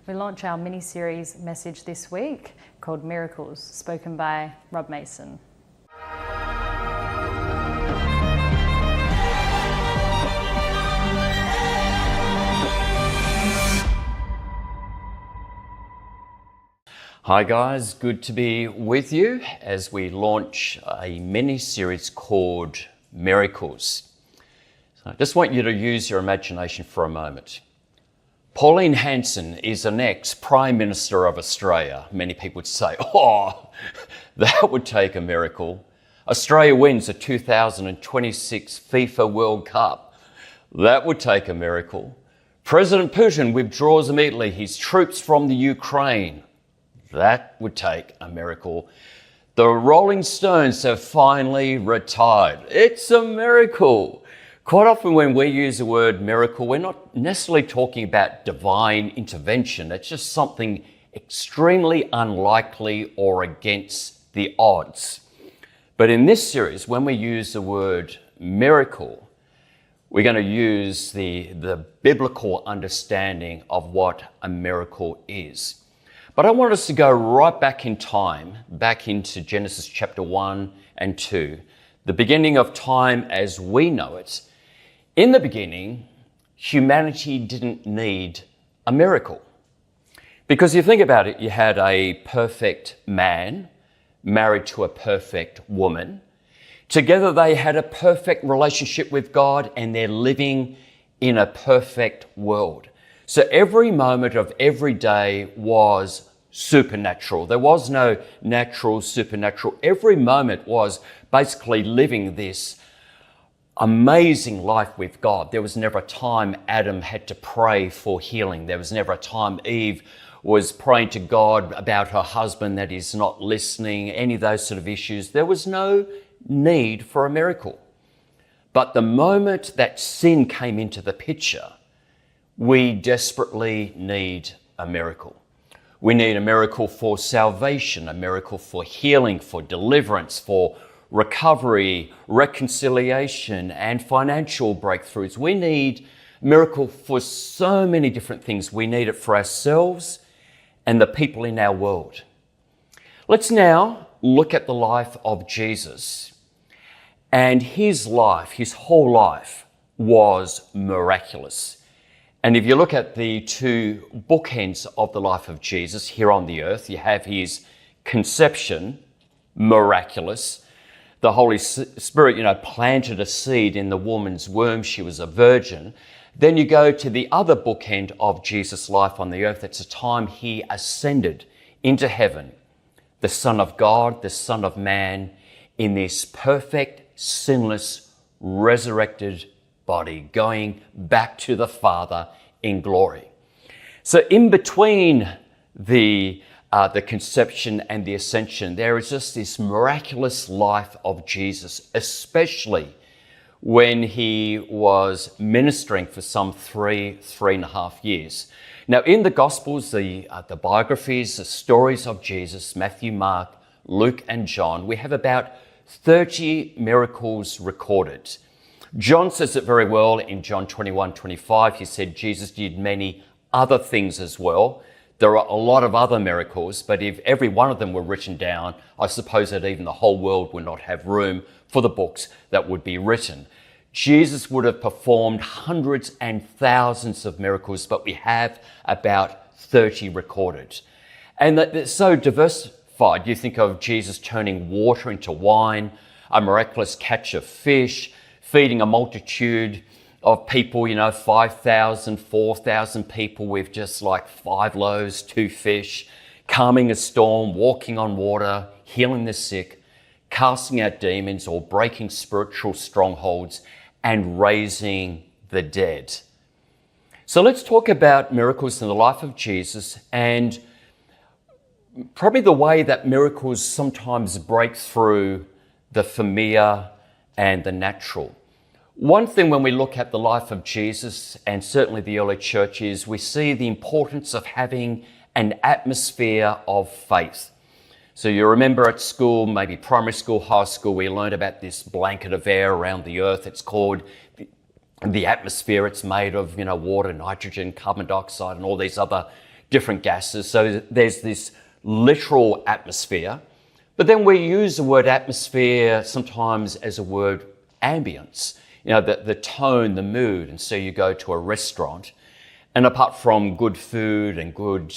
We launch our mini-series message this week called Miracles, spoken by Rob Mason. Hi guys, good to be with you as we launch a mini-series called Miracles. So I just want you to use your imagination for a moment. Pauline Hanson is an ex-Prime Minister of Australia. Many people would say, oh, that would take a miracle. Australia wins the 2026 FIFA World Cup. That would take a miracle. President Putin withdraws immediately his troops from the Ukraine. That would take a miracle. The Rolling Stones have finally retired. It's a miracle. Quite often when we use the word miracle, we're not necessarily talking about divine intervention. It's just something extremely unlikely or against the odds. But in this series, when we use the word miracle, we're going to use the biblical understanding of what a miracle is. But I want us to go right back in time, back into Genesis chapter 1 and 2, the beginning of time as we know it. In the beginning, humanity didn't need a miracle. Because you think about it, you had a perfect man married to a perfect woman. Together they had a perfect relationship with God and they're living in a perfect world. So every moment of every day was supernatural. There was no natural, supernatural. Every moment was basically living this amazing life with God. There was never a time Adam had to pray for healing. There was never a time Eve was praying to God about her husband that is not listening, any of those sort of issues. There was no need for a miracle. But the moment that sin came into the picture, we desperately need a miracle. We need a miracle for salvation, a miracle for healing, for deliverance, for recovery, reconciliation, and financial breakthroughs. We need a miracle for so many different things. We need it for ourselves and the people in our world. Let's now look at the life of Jesus. And his life, his whole life, was miraculous. And if you look at the two bookends of the life of Jesus here on the earth, you have his conception, miraculous. The Holy Spirit, planted a seed in the woman's womb. She was a virgin. Then you go to the other bookend of Jesus' life on the earth. It's a time he ascended into heaven, the Son of God, the Son of Man, in this perfect, sinless, resurrected body, going back to the Father in glory. So in between the conception and the ascension, there is just this miraculous life of Jesus, especially when he was ministering for some three and a half years. Now in the Gospels, the biographies, the stories of Jesus, Matthew, Mark, Luke and John, we have about 30 miracles recorded. John says it very well in John 21:25. He said Jesus did many other things as well. There are a lot of other miracles, but if every one of them were written down, I suppose that even the whole world would not have room for the books that would be written. Jesus would have performed hundreds and thousands of miracles, but we have about 30 recorded. And they're so diversified. You think of Jesus turning water into wine, a miraculous catch of fish, feeding a multitude of people, 5,000, 4,000 people with just like 5 loaves, 2 fish, calming a storm, walking on water, healing the sick, casting out demons or breaking spiritual strongholds and raising the dead. So let's talk about miracles in the life of Jesus and probably the way that miracles sometimes break through the familiar and the natural. One thing when we look at the life of Jesus and certainly the early church is we see the importance of having an atmosphere of faith. So you remember at school, maybe primary school, high school, we learned about this blanket of air around the earth. It's called the atmosphere. It's made of, water, nitrogen, carbon dioxide, and all these other different gases. So there's this literal atmosphere. But then we use the word atmosphere sometimes as a word ambience, the tone, the mood. And so you go to a restaurant, and apart from good food and good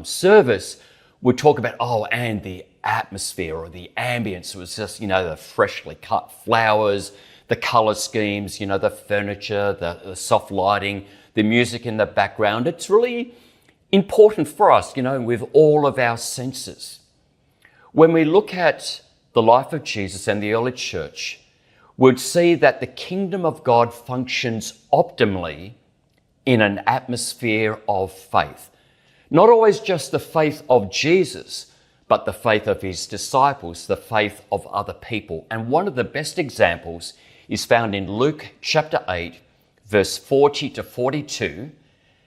service, we talk about, and the atmosphere or the ambience was just, the freshly cut flowers, the color schemes, the furniture, the soft lighting, the music in the background. It's really important for us, with all of our senses. When we look at the life of Jesus and the early church, we'd see that the kingdom of God functions optimally in an atmosphere of faith. Not always just the faith of Jesus, but the faith of his disciples, the faith of other people. And one of the best examples is found in Luke chapter 8, verse 40 to 42,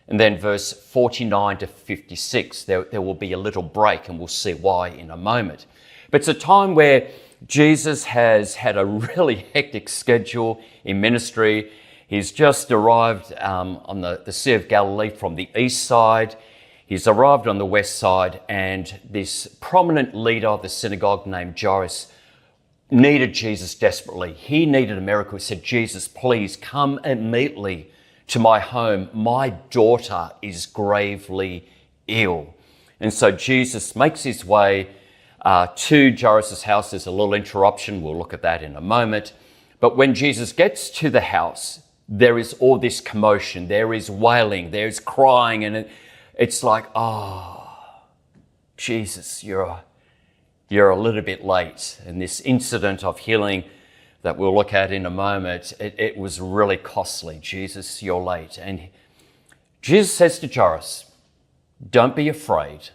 and then verse 49 to 56. There will be a little break, and we'll see why in a moment. But it's a time where Jesus has had a really hectic schedule in ministry. He's just arrived on the Sea of Galilee from the east side. He's arrived on the west side, and this prominent leader of the synagogue named Jairus needed Jesus desperately. He needed a miracle. He said, Jesus, please come immediately to my home. My daughter is gravely ill. And so Jesus makes his way to Jairus' house. There's a little interruption. We'll look at that in a moment. But when Jesus gets to the house, there is all this commotion. There is wailing. There's crying. And it's like, Jesus, you're a little bit late. And this incident of healing that we'll look at in a moment, it was really costly. Jesus, you're late. And Jesus says to Jairus, don't be afraid.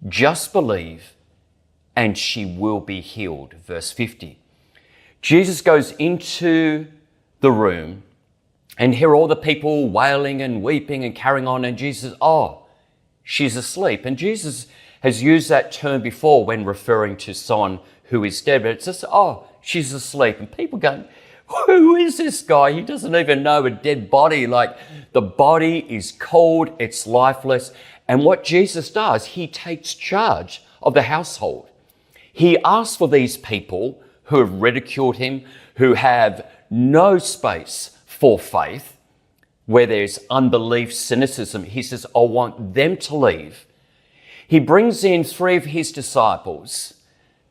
Just believe and she will be healed. Verse 50. Jesus goes into the room and hear all the people wailing and weeping and carrying on. And Jesus, she's asleep. And Jesus has used that term before when referring to someone who is dead. But it's just, she's asleep. And people going, who is this guy? He doesn't even know a dead body. Like, the body is cold, it's lifeless. And what Jesus does, he takes charge of the household. He asks for these people who have ridiculed him, who have no space for faith, where there's unbelief, cynicism. He says, I want them to leave. He brings in 3 of his disciples,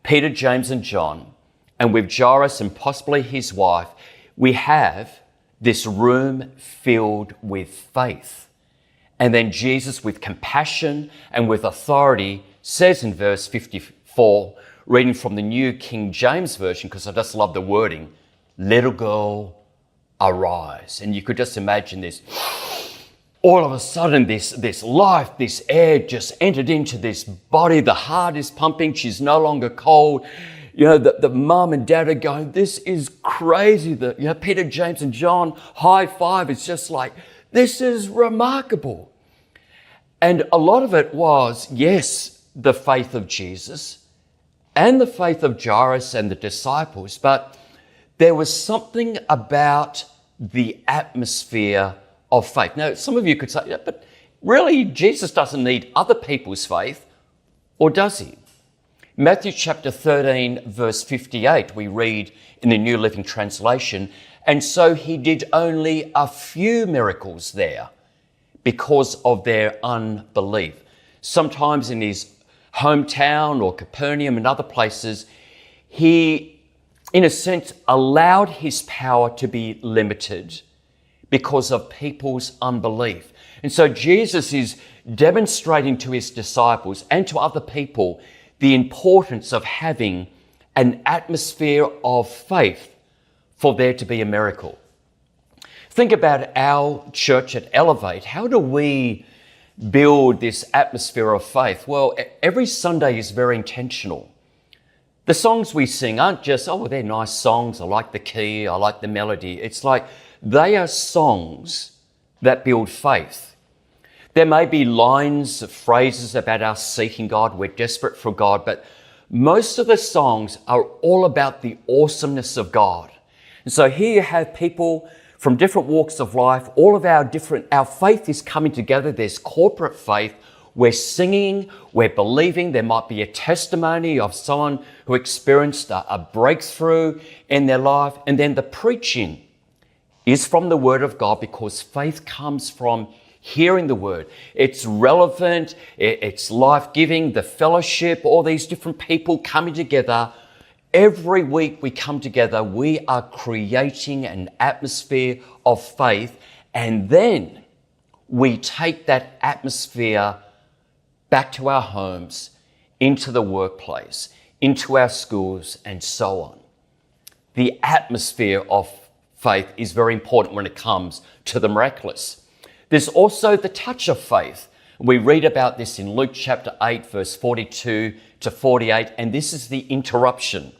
Peter, James, and John, and with Jairus and possibly his wife, we have this room filled with faith. And then Jesus, with compassion and with authority, says in verse 54, reading from the New King James Version, because I just love the wording, little girl, arise. And you could just imagine this. All of a sudden, this life, this air just entered into this body. The heart is pumping. She's no longer cold. The mum and dad are going, this is crazy. Peter, James, and John, high five. It's just like, this is remarkable. And a lot of it was, yes, the faith of Jesus and the faith of Jairus and the disciples, but there was something about the atmosphere of faith. Now, some of you could say, but really, Jesus doesn't need other people's faith, or does he? Matthew chapter 13, verse 58, we read in the New Living Translation, and so he did only a few miracles there because of their unbelief. Sometimes in his hometown or Capernaum and other places, he, in a sense, allowed his power to be limited because of people's unbelief. And so Jesus is demonstrating to his disciples and to other people the importance of having an atmosphere of faith for there to be a miracle. Think about our church at Elevate. How do we build this atmosphere of faith? Well, every Sunday is very intentional. The songs we sing aren't just, they're nice songs. I like the key. I like the melody. It's like they are songs that build faith. There may be lines, phrases about us seeking God. We're desperate for God. But most of the songs are all about the awesomeness of God. And so here you have people from different walks of life. All of our faith is coming together. There's corporate faith, we're singing, we're believing. There might be a testimony of someone who experienced a breakthrough in their life. And then the preaching is from the Word of God, because faith comes from hearing the Word. It's relevant, it's life-giving, the fellowship, all these different people coming together. Every week we come together, we are creating an atmosphere of faith, and then we take that atmosphere back to our homes, into the workplace, into our schools, and so on. The atmosphere of faith is very important when it comes to the miraculous. There's also the touch of faith. We read about this in Luke chapter 8, verse 42 to 48, and this is the interruption.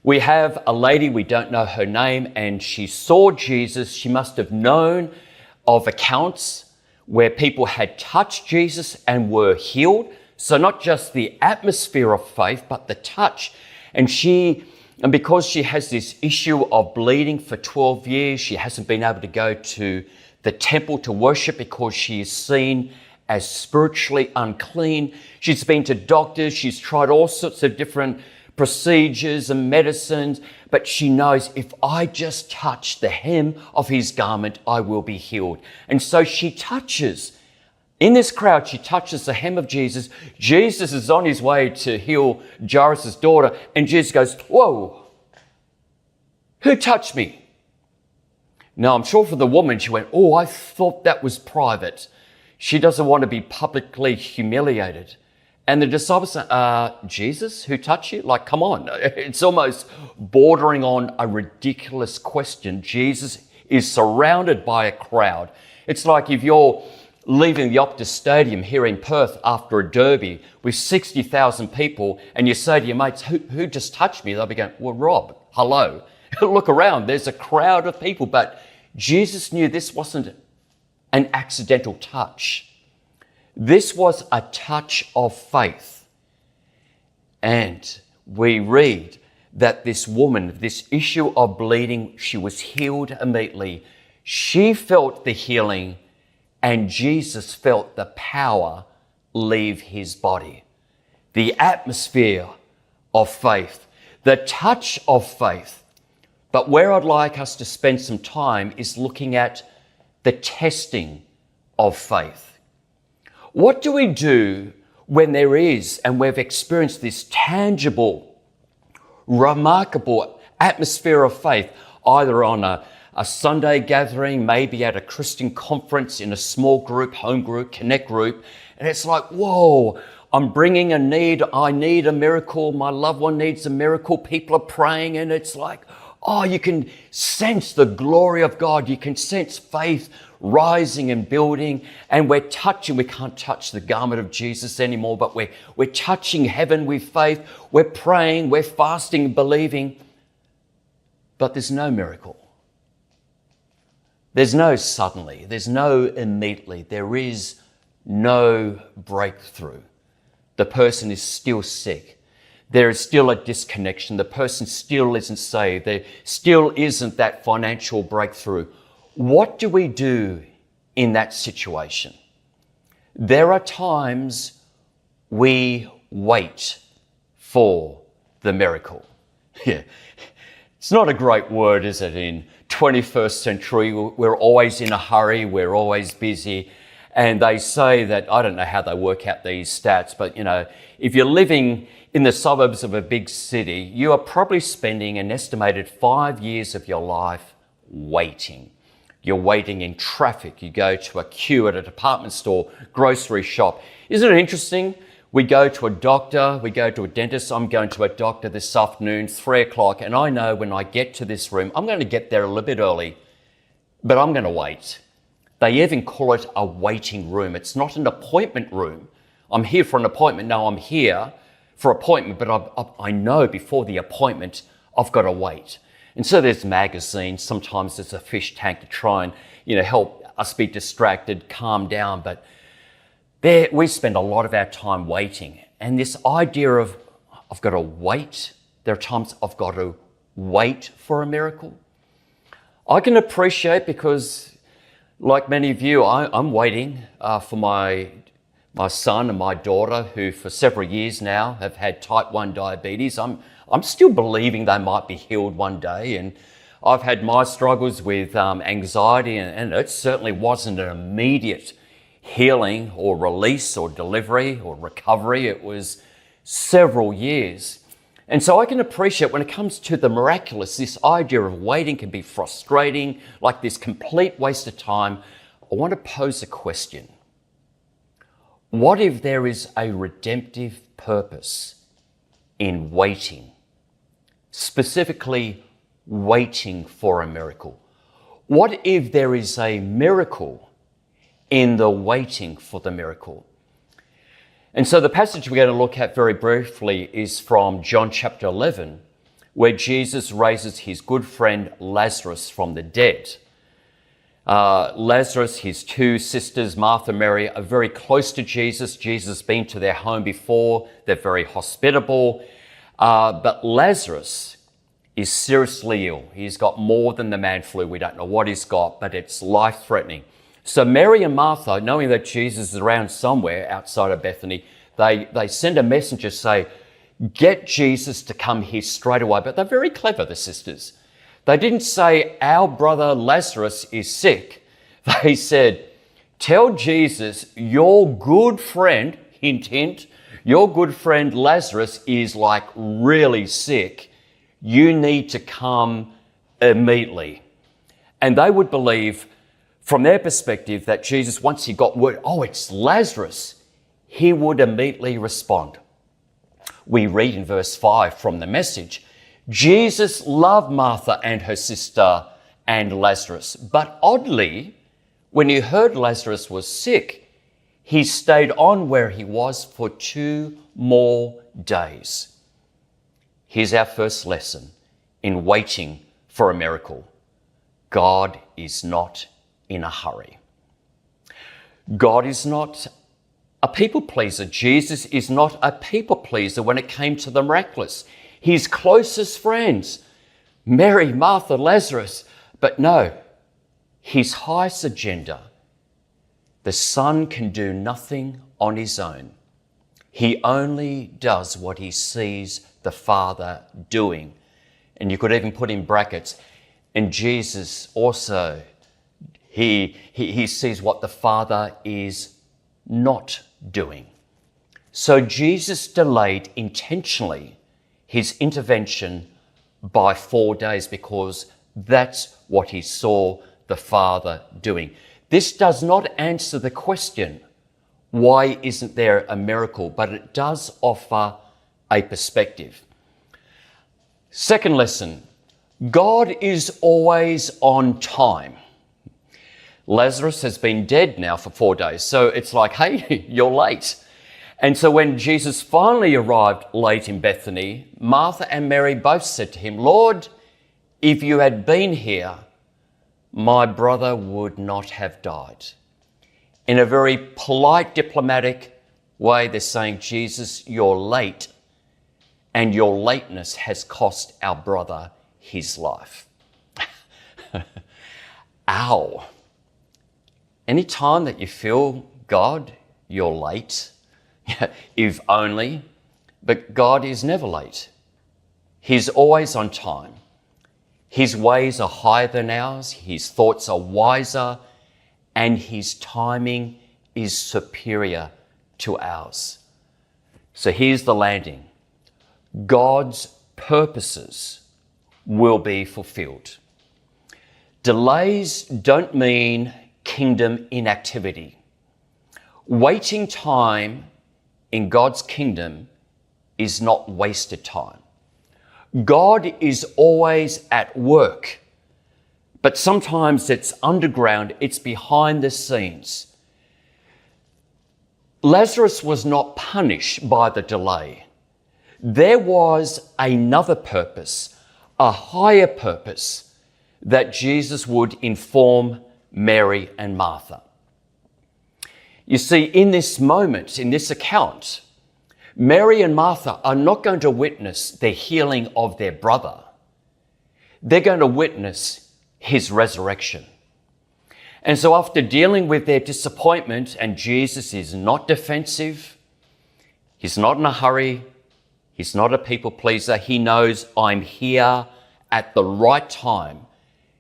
We have a lady, we don't know her name, and she saw Jesus. She must have known of accounts where people had touched Jesus and were healed. So not just the atmosphere of faith, but the touch. And because she has this issue of bleeding for 12 years, she hasn't been able to go to the temple to worship because she is seen as spiritually unclean. She's been to doctors, she's tried all sorts of different procedures and medicines, but she knows, if I just touch the hem of his garment, I will be healed. And so she touches. In this crowd, she touches the hem of Jesus. Jesus is on his way to heal Jairus' daughter, and Jesus goes, "Whoa, who touched me?" Now, I'm sure for the woman, she went, "Oh, I thought that was private." She doesn't want to be publicly humiliated. And the disciples say, "Jesus, who touched you?" Like, come on. It's almost bordering on a ridiculous question. Jesus is surrounded by a crowd. It's like if you're leaving the Optus Stadium here in Perth after a derby with 60,000 people, and you say to your mates, who just touched me? They'll be going, "Well, Rob, hello." Look around, there's a crowd of people. But Jesus knew this wasn't an accidental touch. This was a touch of faith. And we read that this woman, this issue of bleeding, she was healed immediately. She felt the healing, and Jesus felt the power leave his body. The atmosphere of faith, the touch of faith. But where I'd like us to spend some time is looking at the testing of faith. What do we do when there is, and we've experienced this tangible, remarkable atmosphere of faith, either on a Sunday gathering, maybe at a Christian conference, in a small group, home group, connect group, and it's like, whoa, I'm bringing a need, I need a miracle, my loved one needs a miracle, people are praying, and it's like, oh, you can sense the glory of God. You can sense faith rising and building, and we're touching. We can't touch the garment of Jesus anymore, but we're touching heaven with faith. We're praying, we're fasting, believing, but there's no miracle. There's no suddenly. There's no immediately. There is no breakthrough. The person is still sick. There is still a disconnection. The person still isn't saved. There still isn't that financial breakthrough. What do we do in that situation? There are times we wait for the miracle. Yeah. It's not a great word, is it? In 21st century, we're always in a hurry. We're always busy. And they say that, I don't know how they work out these stats, but if you're living in the suburbs of a big city, you are probably spending an estimated 5 years of your life waiting. You're waiting in traffic. You go to a queue at a department store, grocery shop. Isn't it interesting? We go to a doctor, we go to a dentist. I'm going to a doctor this afternoon, 3 o'clock, and I know when I get to this room, I'm going to get there a little bit early, but I'm going to wait. They even call it a waiting room. It's not an appointment room. I'm here for an appointment. No, I'm here for appointment, but I know before the appointment, I've got to wait. And so there's magazines. Sometimes there's a fish tank to try and, help us be distracted, calm down. But there, we spend a lot of our time waiting. And this idea of, I've got to wait. There are times I've got to wait for a miracle. I can appreciate, because like many of you, I'm waiting for my my son and my daughter, who for several years now have had type 1 diabetes. I'm still believing they might be healed one day. And I've had my struggles with anxiety, and it certainly wasn't an immediate healing or release or delivery or recovery. It was several years. And so I can appreciate when it comes to the miraculous, this idea of waiting can be frustrating, like this complete waste of time. I want to pose a question. What if there is a redemptive purpose in waiting? Specifically, waiting for a miracle. What if there is a miracle in the waiting for the miracle? And so the passage we're going to look at very briefly is from John chapter 11, where Jesus raises his good friend Lazarus from the dead. Lazarus, his two sisters, Martha and Mary, are very close to Jesus. Jesus has been to their home before. They're very hospitable. But Lazarus is seriously ill. He's got more than the man flu. We don't know what he's got, but it's life-threatening. So Mary and Martha, knowing that Jesus is around somewhere outside of Bethany, they send a messenger to say, get Jesus to come here straight away. But they're very clever, the sisters. They didn't say, our brother Lazarus is sick. They said, tell Jesus your good friend, hint, hint, your good friend Lazarus is like really sick. You need to come immediately. And they would believe, from their perspective, that Jesus, once he got word, oh, it's Lazarus, he would immediately respond. We read in verse 5 from the Message, Jesus loved Martha and her sister and Lazarus. But oddly, when he heard Lazarus was sick, he stayed on where he was for 2 more days. Here's our first lesson in waiting for a miracle. God is not in a hurry. God is not a people pleaser. Jesus is not a people pleaser when it came to the miraculous. His closest friends, Mary, Martha, Lazarus, but no, his highest agenda. The Son can do nothing on his own. He only does what he sees the Father doing. And you could even put in brackets, and Jesus also, he sees what the Father is not doing. So Jesus delayed intentionally his intervention by 4 days because that's what he saw the Father doing. This does not answer the question, why isn't there a miracle? But it does offer a perspective. Second lesson, God is always on time. Lazarus has been dead now for 4 days, so it's like, hey, you're late. And so when Jesus finally arrived late in Bethany, Martha and Mary both said to him, Lord, if you had been here, my brother would not have died. In a very polite, diplomatic way, they're saying, Jesus, you're late, and your lateness has cost our brother his life. Ow. Any time that you feel, God, you're late, if only, but God is never late. He's always on time. His ways are higher than ours. His thoughts are wiser, and his timing is superior to ours. So here's the landing. God's purposes will be fulfilled. Delays don't mean kingdom inactivity. Waiting time in God's kingdom is not wasted time. God is always at work, but sometimes it's underground, it's behind the scenes. Lazarus was not punished by the delay. There was another purpose, a higher purpose, that Jesus would inform Mary and Martha. You see, in this moment, in this account, Mary and Martha are not going to witness the healing of their brother. They're going to witness his resurrection. And so after dealing with their disappointment, and Jesus is not defensive, he's not in a hurry, he's not a people pleaser, he knows I'm here at the right time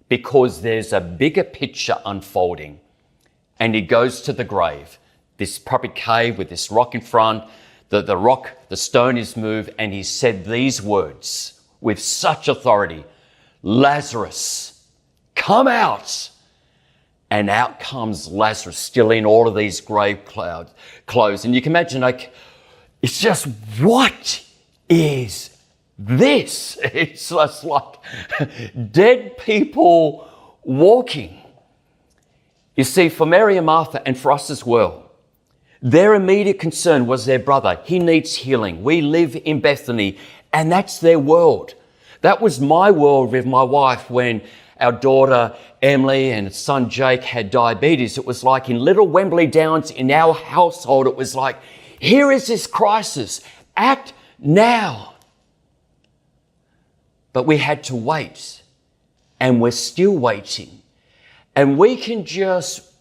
because there's a bigger picture unfolding. And he goes to the grave, this probably cave with this rock in front, the stone is moved, and he said these words with such authority, Lazarus, come out. And out comes Lazarus, still in all of these grave clothes. And you can imagine, like, it's just, what is this? It's just like dead people walking. You see, for Mary and Martha, and for us as well, their immediate concern was their brother. He needs healing. We live in Bethany, and that's their world. That was my world with my wife when our daughter Emily and son Jake had diabetes. It was like in Little Wembley Downs in our household, it was like, here is this crisis, act now. But we had to wait, and we're still waiting. And we can just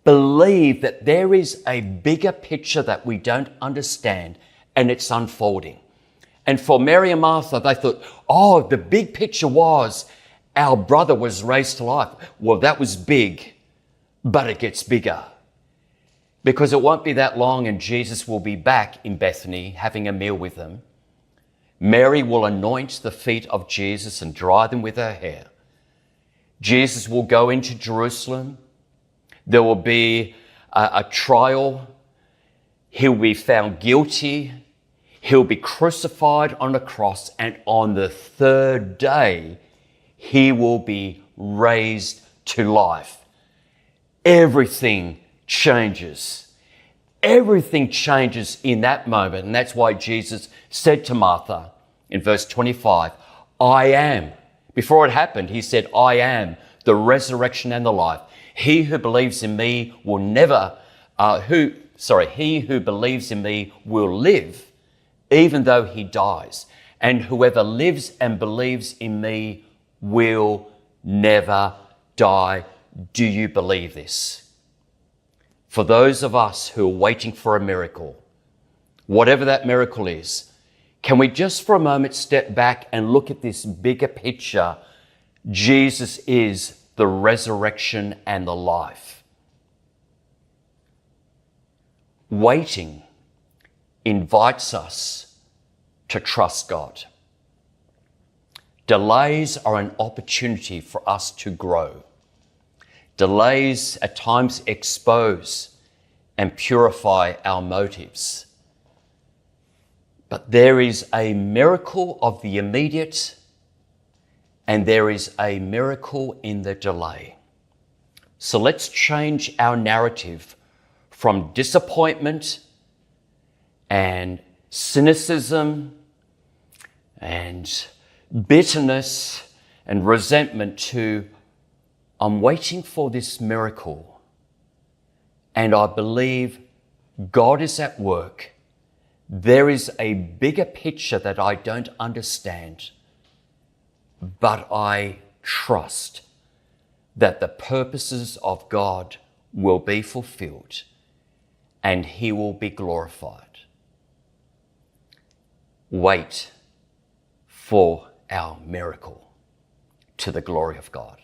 believe that there is a bigger picture that we don't understand, and it's unfolding. And for Mary and Martha, they thought, oh, the big picture was our brother was raised to life. Well, that was big, but it gets bigger. Because it won't be that long and Jesus will be back in Bethany having a meal with them. Mary will anoint the feet of Jesus and dry them with her hair. Jesus will go into Jerusalem. There will be a trial. He'll be found guilty. He'll be crucified on a cross, and on the third day, he will be raised to life. Everything changes. Everything changes in that moment. And that's why Jesus said to Martha in verse 25, I am. Before it happened, he said, I am the resurrection and the life. He who believes in me will he who believes in me will live, even though he dies. And whoever lives and believes in me will never die. Do you believe this? For those of us who are waiting for a miracle, whatever that miracle is, can we just for a moment step back and look at this bigger picture? Jesus is the resurrection and the life. Waiting invites us to trust God. Delays are an opportunity for us to grow. Delays at times expose and purify our motives. But there is a miracle of the immediate, and there is a miracle in the delay. So let's change our narrative from disappointment and cynicism and bitterness and resentment to, I'm waiting for this miracle, and I believe God is at work. There is a bigger picture that I don't understand, but I trust that the purposes of God will be fulfilled and he will be glorified. Wait for our miracle to the glory of God.